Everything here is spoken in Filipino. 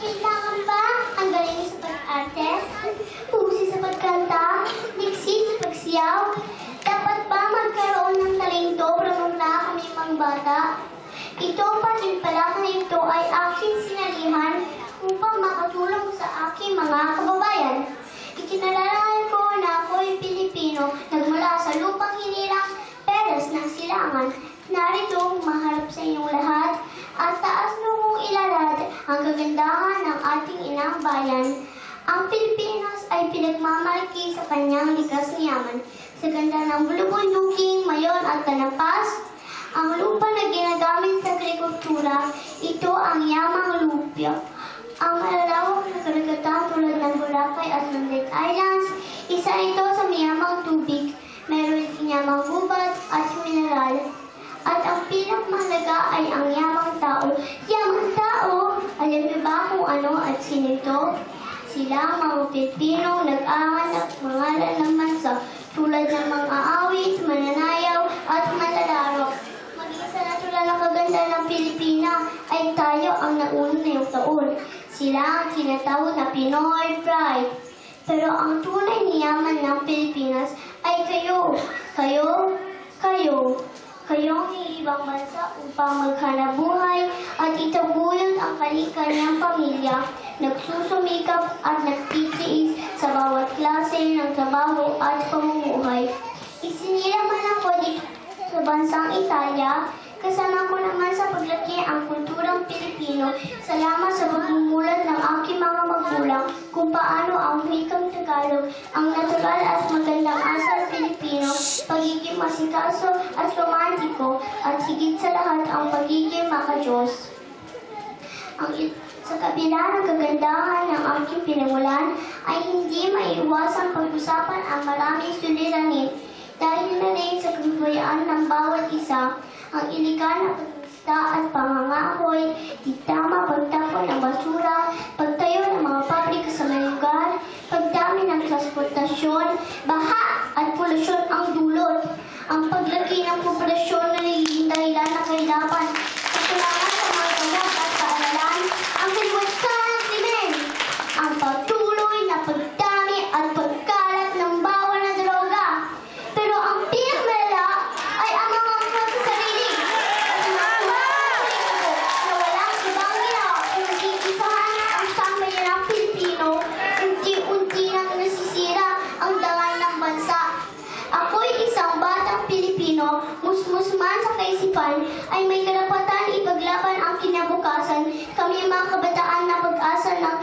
Kailangan ba ang galing sa pag-arte? Pusi sa pagkanta? Diksi sa pagsiyaw? Dapat ba magkaroon ng talento para mula kami mga bata? Itong patimpalak na ito ay aking sinalihan upang makatulong sa aking mga kababayan. Ikinalalaan ko na ako'y Pilipino, nagmula sa lupang hinirang peras ng silangan. Narito maharap sa inyong lahat at taas nung ilalad ang kagandahan ng ating inang bayan. Ang Pilipinas ay pinagmamalaki sa kanyang likas na yaman. Sa ganda ng bulubunduking, mayon at kanampas, ang lupa na ginagamit sa agrikultura, ito ang yamang lupyo. Ang malalawak na karagatan tulad ng Boracay at Landet Islands, isa ito sa mayamang tubig, meron din yamang gubat at mineral. At ang pinakamahalaga ay ang yamang tao. Yamang tao! Alam niyo ba kung ano at sino ito? Sila ang mga Pilipino nag-angan at mangalan ng bansa tulad ng mga awit, mananayaw at manlalaro. Maging sa natural na kaganda ng Pilipina ay tayo ang nauna na yung taon. Sila ang tinatawag na Pinoy Pride. Pero ang tunay na yaman ng Pilipinas ay kayo. Kayong iibang bansa upang maghanap buhay at itaguyod ang kani-kanyang pamilya, nagsusumikap at nagtitiis sa bawat klase ng trabaho at pamumuhay. Isinilaman ako dito sa bansang Italia, kasama ko naman sa paglaki ang kulturang Pilipino, salamat sa pagmumulat ng aking mga magulang kung paano ang wikang Tagalog, ang natural at magandang asal Pilipino, pagiging masikaso at romantiko, at higit sa lahat ang pagiging makadiyos. Sa kabila ng kagandahan ng aking pinangulan, ay hindi maiiwasang pag-usapan ang maraming suliranin dahil na rin sa kabuhayan ng bawat isa, ang iligal na pagkista at pangangahoy, di tama pagtapon ng basura, pagtayo ng mga pabrika sa may lugar, pagdami ng transportasyon, baha at polusyon ang dulot, ang paglaki ng populasyon na nagiging dahilan na kahirapan, kakulangan sa mga gamot at kaaralan, ang kaliwatsan ng krimen, ang patuloy na pagdami at pagkalat ng bawal na droga. Pero ang pinakamalala ay ang mga magsasarili at mga kumakalito na walang ibang ginawa kung nag-iisahan ang sambayanang Pilipino, unti-unti nang nasisira ang dangal ng bansa. Ako'y isang batang Pilipino, musmus man sa kaisipan, ay may karapatan ipaglaban ang kinabukasan. Kami ang mga kabataan na pag-asa ng